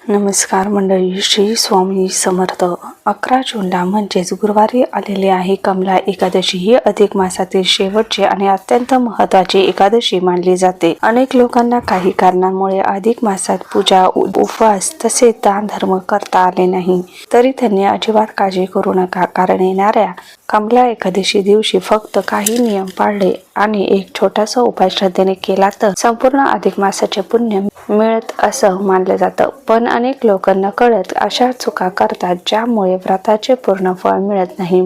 नमस्कार मंडळी, श्री स्वामी समर्थ. 11 जूनला म्हणजेच गुरुवारी आलेली आहे कमला एकादशी. ही अधिक मासातील शेवटची आणि अत्यंत महत्त्वाची एकादशी मानली जाते. अनेक लोकांना काही कारणांमुळे अधिक मासात पूजा, उपवास तसेच दान धर्म करता आले नाही, तरी त्यांनी अजिबात काळजी करू नका, कारण येणाऱ्या कमला एकादशी दिवशी फक्त काही नियम पाळले आणि एक छोटासा उपाय श्रद्धेने केला तर संपूर्ण अधिक मासाचे पुण्य मिळत असं मानलं जातं. पण अनेक लोक नकळत अशा चुका करतात ज्यामुळे व्रताचे पूर्ण फळ मिळत नाही.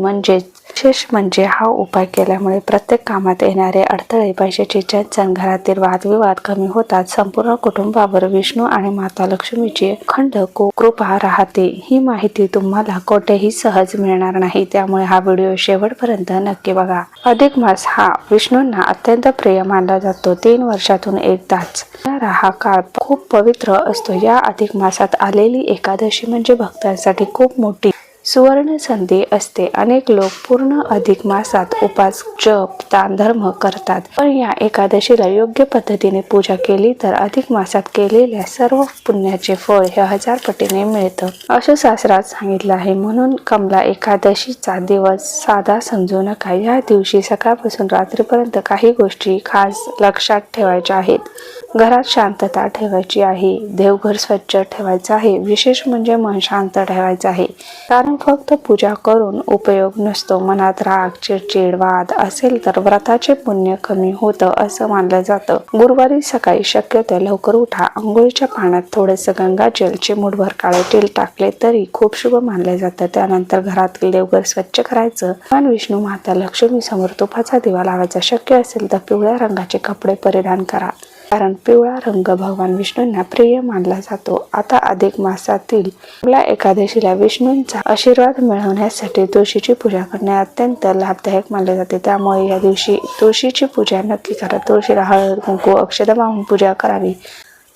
विशेष म्हणजे हा उपाय केल्यामुळे प्रत्येक कामात येणारे अडथळे, पैशाची चणचण, घरातील वादविवाद कमी होतात. संपूर्ण कुटुंबावर विष्णू आणि माता लक्ष्मीची अखंड कृपा राहते. ही माहिती तुम्हाला कोठेही सहज मिळणार नाही, त्यामुळे हा व्हिडिओ शेवटपर्यंत नक्की बघा. अधिक मास हा विष्णूंना अत्यंत प्रिय मानला जातो. 3 वर्षातून एकदाच हा काळ खूप पवित्र असतो. या अधिक मासात आलेली एकादशी म्हणजे भक्तांसाठी खूप मोठी सुवर्ण संधी असते. अनेक लोक पूर्ण अधिक मासात उपास, जप, दान धर्म करतात, पण या एकादशीला योग्य पद्धतीने पूजा केली तर अधिक मासात केलेल्या सर्व पुण्याचे फळ हे 1000 पटीने मिळतं, असं शास्त्रात सांगितलं आहे. म्हणून कमला एकादशीचा दिवस साधा समजू नका. या दिवशी सकाळपासून रात्रीपर्यंत काही गोष्टी खास लक्षात ठेवायच्या आहेत. घरात शांतता ठेवायची आहे, देवघर स्वच्छ ठेवायचं आहे, विशेष म्हणजे मन शांत ठेवायचं आहे, कारण फक्त पूजा करून उपयोग नसतो. मनात राग, चिडचिड, वाद असेल तर व्रताचे पुण्य कमी होतं असं मानलं जातं. गुरुवारी सकाळी शक्यतो लवकर उठा. अंघोळीच्या पाण्यात थोडंसं गंगाजल, चिमूटभर काळे तेल टाकले तरी खूप शुभ मानलं जातं. त्यानंतर घरातील देवघर स्वच्छ करायचं. भगवान विष्णू, माता लक्ष्मी समोर तुपाचा दिवा लावायचा. शक्य असेल तर पिवळ्या रंगाचे कपडे परिधान करा, कारण पिवळा रंग भगवान विष्णूंना प्रिय मानला जातो. आता अधिक मासातील कमला एकादशीला विष्णूंचा आशीर्वाद मिळवण्यासाठी तुळशीची पूजा करणे अत्यंत लाभदायक मानले जाते. त्यामुळे या दिवशी तुळशीची पूजा नक्की करा. तुळशीला हळद, कुंकू, अक्षता वाहून पूजा करावी.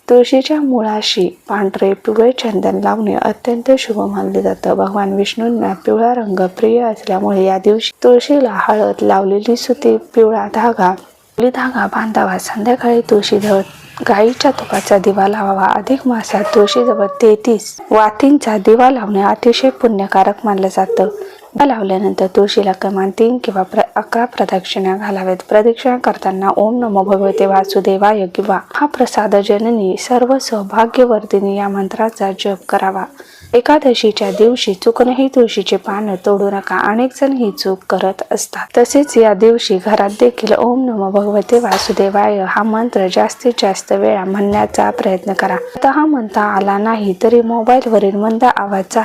तुळशीच्या मुळाशी पांढरे पिवळे चंदन लावणे अत्यंत शुभ मानले जातं. भगवान विष्णूंना पिवळा रंग प्रिय असल्यामुळे या दिवशी तुळशीला हळद लावलेली सुती पिवळा धागा बांधावा. संध्याकाळी तुळशीजवळ गाईच्या तुपाचा दिवा लावावा. अधिक मासात तुळशीजवळ 33 वातींचा दिवा लावणे अतिशय पुण्यकारक मानलं जातं. दिवा लावल्यानंतर तुळशीला किमान 3 किंवा 11 प्रदक्षिणा घालावेत. प्रदक्षिणा करताना ओम नमो भगवते वासुदेवाय किंवा महाप्रसाद जननी सर्व सौभाग्यवर्धिनी या मंत्राचा जप करावा. एकादशीच्या दिवशी चुकूनही तुळशीचे पान तोडू नका. अनेक जण ही चूक करत असतात. तसेच या दिवशी घरात देखील ओम नमो भगवते वासुदेवाय हा मंत्र जास्तीत जास्त वेळा म्हणण्याचा प्रयत्न करा. हा म्हणता आला नाही तरी मोबाईलवरील मंद आवाज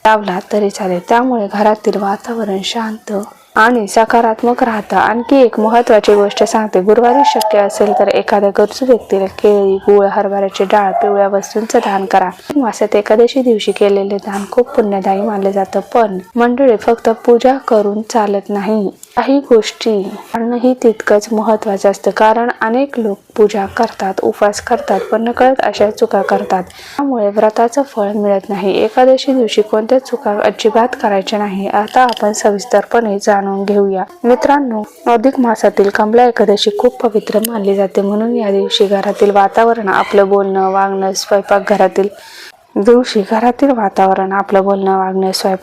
लावला तरी चालेल. त्यामुळे घरातील वातावरण शांत आणि सकारात्मक राहतं. आणखी एक महत्त्वाची गोष्ट सांगते. गुरुवारी शक्य असेल तर एखाद्या गरजू व्यक्तीला केळी, गूळ, हरभऱ्याची डाळ, पिवळ्या वस्तूंचं दान करा. मासात एकादशी दिवशी केलेले दान खूप पुण्यदायी मानले जातं. पण मंडळी, फक्त पूजा करून चालत नाही. काही गोष्टी करणंही तितकंच महत्त्वाचं असतं, कारण अनेक लोक पूजा करतात, उपवास करतात, पण नकळत अशा चुका करतात, त्यामुळे व्रताचं फळ मिळत नाही. एकादशी दिवशी कोणत्या चुका अजिबात करायच्या नाही. आता आपण सविस्तरपणे जाणून घेऊया. मित्रांनो, अधिक मासातील कमला एकादशी खूप पवित्र मानली जाते. म्हणून या दिवशी घरातील वातावरण, आपलं बोलणं, वागणं, स्वयंपाकघरातील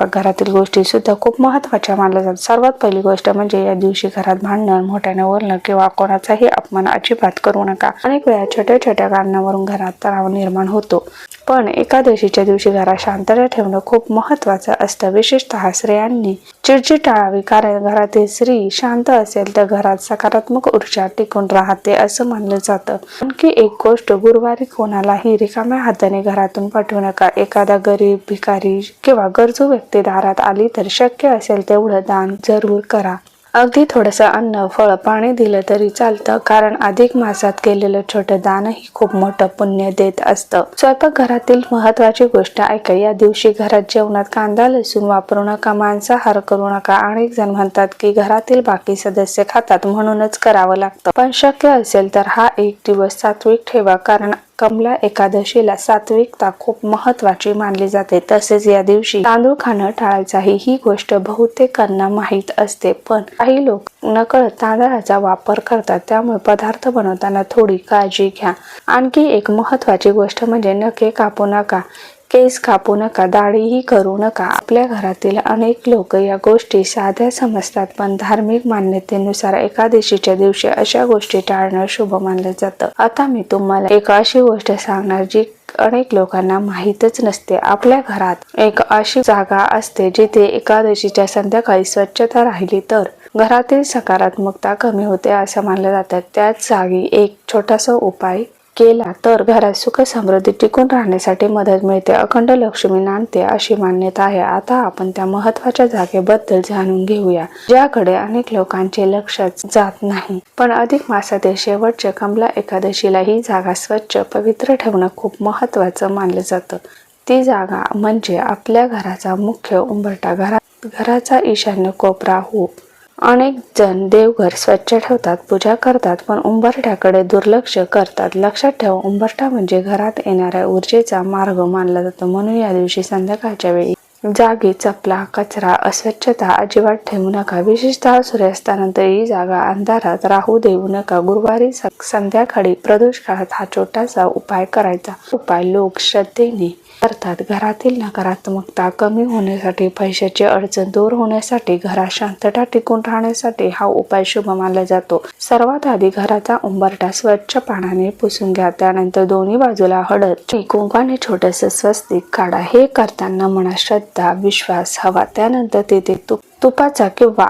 घरातील गोष्टी सुद्धा खूप महत्त्वाच्या मानल्या जातात. सर्वात पहिली गोष्ट म्हणजे या दिवशी घरात भांडण, मोठ्याने बोलणं किंवा कोणाचाही अपमान अजिबात करू नका. अनेक वेळा छोट्या छोट्या कारणावरून घरात तणाव निर्माण होतो, पण एकादशीच्या दिवशी घरात शांतता ठेवणं खूप महत्त्वाचं असतं. विशेषतः स्त्रियांनी चिडचिड टाळावी, कारण घरातील स्त्री शांत असेल तर घरात सकारात्मक ऊर्जा टिकून राहते असं मानलं जातं. आणखी एक गोष्ट, गुरुवारी कोणालाही रिकाम्या हाताने घरातून पाठवू नका. एखादा गरीब, भिकारी किंवा गरजू व्यक्ती दारात आली तर शक्य असेल तेवढं दान जरूर करा. अगदी थोडंसं अन्न, फळ, पाणी दिलं तरी चालतं, कारण अधिक मासात केलेलं छोटं दानही खूप मोठं पुण्य देत असतं. स्वयंपाकघरातील महत्त्वाची गोष्ट ऐका. या दिवशी घरात जेवणात कांदा, लसूण वापरू नका. मांसाहार करू नका. अनेक जण म्हणतात की घरातील बाकी सदस्य खातात म्हणूनच करावं लागतं, पण शक्य असेल तर हा एक दिवस सात्विक ठेवा, कारण कमला एकादशीला सात्विकता खूप महत्त्वाची मानली जाते. तसेच या दिवशी तांदूळ खाणं टाळायचं आहे. ही गोष्ट बहुतेकांना माहीत असते, पण काही लोक नकळत तांदळाचा वापर करतात, त्यामुळे पदार्थ बनवताना थोडी काळजी घ्या. आणखी एक महत्त्वाची गोष्ट म्हणजे नखे कापू नका. केस कापू नका, दाढीही करू नका. आपल्या घरातील अनेक लोक या गोष्टी साध्या समजतात, पण धार्मिक मान्यतेनुसार एकादशीच्या दिवशी अशा गोष्टी टाळणं शुभ मानलं जातं. आता मी तुम्हाला एक अशी गोष्ट सांगणार जी अनेक लोकांना माहीतच नसते. आपल्या घरात एक अशी जागा असते जिथे एकादशीच्या संध्याकाळी स्वच्छता राहिली तर घरातील सकारात्मकता कमी होते असं मानलं जातं. त्याच जागी एक छोटासा उपाय केला तर घरात सुख समृद्धी टिकून राहण्यासाठी मदत मिळते, अखंड लक्ष्मी नांदते अशी मान्यता आहे. आता आपण त्या महत्वाच्या जागेबद्दल जाणून घेऊया, ज्याकडे अनेक लोकांचे लक्ष जात नाही. पण अधिक मासातील शेवटच्या कमला एकादशीला ही जागा स्वच्छ पवित्र ठेवणं खूप महत्वाचं मानलं जातं. ती जागा म्हणजे आपल्या घराचा मुख्य उंबरठा. घराचा ईशान्य कोपरा हो. अनेक जण देवघर स्वच्छ ठेवतात, पूजा करतात, पण उंबरठ्याकडे दुर्लक्ष करतात. लक्षात ठेवा, उंबरठा म्हणजे घरात येणाऱ्या ऊर्जेचा मार्ग मानला जातो. म्हणून या दिवशी संध्याकाळच्या वेळी जागी चपला, कचरा, अस्वच्छता अजिबात ठेवू नका. विशेषतः सूर्यास्तानंतर ही जागा अंधारात राहू देऊ नका. गुरुवारी संध्याकाळी प्रदोष काळात हा छोटासा उपाय करायचा. उपाय लोक श्रद्धेने करतात. घरातील नकारात्मकता कमी होण्यासाठी, पैशाची अडचण दूर होण्यासाठी, घरात शांतता टिकून राहण्यासाठी हा उपाय शुभ मानला जातो. सर्वात आधी घराचा उंबरठा स्वच्छ पाण्याने पुसून घ्या. त्यानंतर दोन्ही बाजूला हळद कुंकवाने छोटंसं स्वस्तिक काढा. हे करताना मनात श्रद्धा, विश्वास हवा. त्यानंतर तिथे तुपाचा किंवा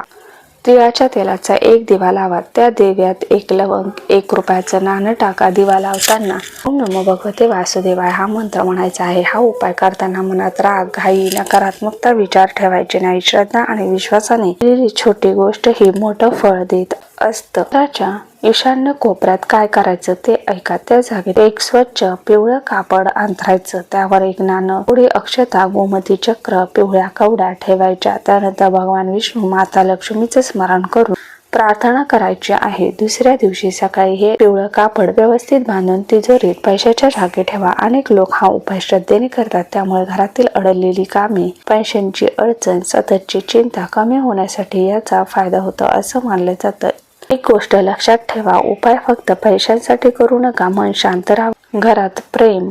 तिळाच्या तेलाचा एक दिवा लावा. त्या दिव्यात एक लवंग, 1 रुपयाचं नाणं टाका. दिवा लावताना ओम नमो भगवते वासुदेवाय हा मंत्र म्हणायचा आहे. हा उपाय करताना मनात राग, घाई, नकारात्मकता विचार ठेवायचे नाही. श्रद्धा आणि विश्वासाने केलेली छोटी गोष्ट ही मोठं फळ देत असतं. घराच्या ईशान्य कोपऱ्यात काय करायचं ते ऐका. त्या जागेत एक स्वच्छ पिवळं कापड अंथरायचं. त्यावर एक नाणं, थोडी अक्षता, गोमती चक्र, पिवळ्या कवड्या ठेवायच्या. त्यानंतर भगवान विष्णू, माता लक्ष्मीचं स्मरण करून प्रार्थना करायची आहे. दुसऱ्या दिवशी सकाळी हे पिवळं कापड व्यवस्थित बांधून तिजोरीत पैशाच्या जागी ठेवा. अनेक लोक हा उपाय श्रद्धेने करतात, त्यामुळे घरातील अडलेली कामे, पैशांची अडचण, सततची चिंता कमी होण्यासाठी याचा फायदा होतो असं मानलं जातं. एक गोष्ट लक्षात ठेवा, उपाय फक्त पैशांसाठी करू नका. मन शांत राहावं, घरात प्रेम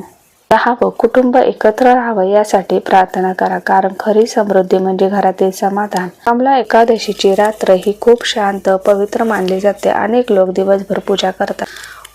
राहावं, कुटुंब एकत्र राहावं यासाठी प्रार्थना करा, कारण खरी समृद्धी म्हणजे घरातील समाधान. कमला एकादशीची रात्र ही खूप शांत, पवित्र मानली जाते. अनेक लोक दिवसभर पूजा करतात,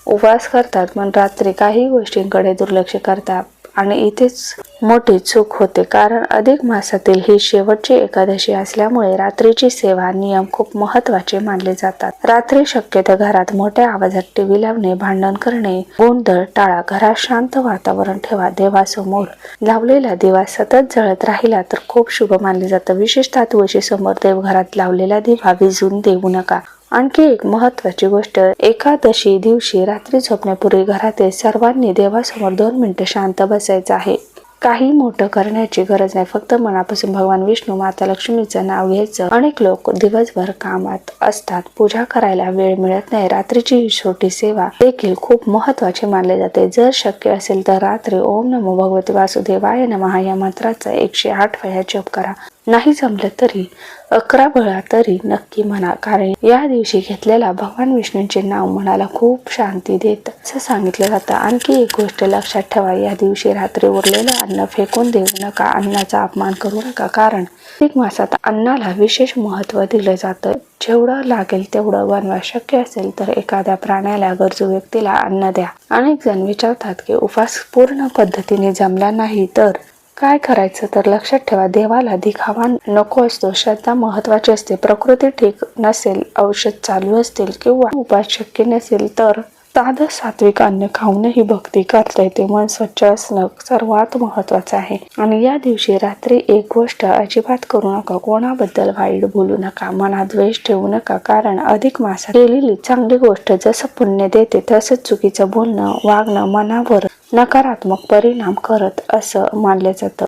उपवास करतात, पण रात्री काही गोष्टींकडे दुर्लक्ष करतात आणि इथेच मोठी चूक होते. कारण अधिक मासातील ही शेवटची एकादशी असल्यामुळे रात्रीची सेवा नियम खूप महत्त्वाचे मानले जातात. रात्री शक्यतो घरात मोठ्या आवाजात टीव्ही लावणे, भांडण करणे, गोंधळ टाळा. घरात शांत वातावरण ठेवा. देवासमोर लावलेला दिवा सतत जळत राहिला तर खूप शुभ मानले जातं. विशेषतः तुळशी समोर देवघरात लावलेला दिवा विझून देऊ नका. आणखी एक महत्वाची गोष्ट, एकादशी दिवशी रात्री झोपण्यापूर्वी घरातील सर्वांनी देवासमोर 2 मिनिटं शांत बसायचं आहे. काही मोठं करण्याची गरज नाही, फक्त मनापासून भगवान विष्णू, माता लक्ष्मीचं नाव घ्यायचं. अनेक लोक दिवसभर कामात असतात, पूजा करायला वेळ मिळत नाही. रात्रीची ही छोटी सेवा देखील खूप महत्वाची मानली जाते. जर शक्य असेल तर रात्री ओम नमो भगवते वासुदेवाय नमः या मंत्राचा 108 वेळा जप करा. नाही जमलं तरी 11 वेळा तरी नक्की म्हणा, कारण या दिवशी घेतलेला भगवान विष्णूंचे नाव मनाला खूप शांती देत असं सांगितलं जातं. आणखी एक गोष्ट लक्षात ठेवा, या दिवशी रात्री उरलेलं अन्न फेकून देऊ नका. अन्नाचा अपमान करू नका, कारण अधिक मासात अन्नाला विशेष महत्त्व दिलं जातं. जेवढं लागेल तेवढं बनवा. शक्य असेल तर एखाद्या प्राण्याला, गरजू व्यक्तीला अन्न द्या. अनेक जण विचारतात की उपवास पूर्ण पद्धतीने जमला नाही तर काय करायचं, तर लक्षात ठेवा, देवाला दिखावा नको असतो. श्रद्धा महत्वाची असते. प्रकृती ठीक नसेल, औषध चालू असतील किंवा उपाय शक्य नसेल तर साधं सात्विक अन्न खाऊनही भक्ती करता येते. मन स्वच्छ असणं सर्वात महत्वाचं आहे. आणि या दिवशी रात्री एक गोष्ट अजिबात करू नका, कोणाबद्दल वाईट बोलू नका, मनात द्वेष ठेवू नका, कारण अधिक मासात केलेली चांगली गोष्ट जसं पुण्य देते तसंच चुकीचं बोलणं, वागणं मनावर नकारात्मक परिणाम करत असं मानलं जातं.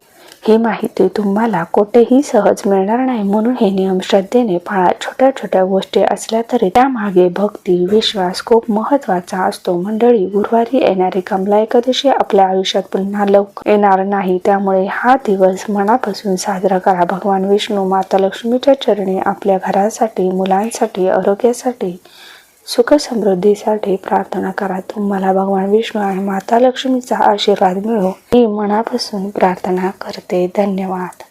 ही माहिती तुम्हाला कुठेही सहज मिळणार नाही, म्हणून हे नियम श्रद्धेने पाळा. छोट्या छोट्या गोष्टी असल्या तरी त्यामागे भक्ती, विश्वास खूप महत्वाचा असतो. मंडळी, गुरुवारी येणारी कमला एकादशी आपल्या आयुष्यात पुन्हा लवकर येणार नाही, त्यामुळे हा दिवस मनापासून साजरा करा. भगवान विष्णू, माता लक्ष्मीच्या चरणी आपल्या घरासाठी, मुलांसाठी, आरोग्यासाठी सुख समृद्धीसाठी प्रार्थना करा. तुम्हाला भगवान विष्णू आणि माता लक्ष्मीचा आशीर्वाद मिळो ही मनापासून प्रार्थना करते. धन्यवाद.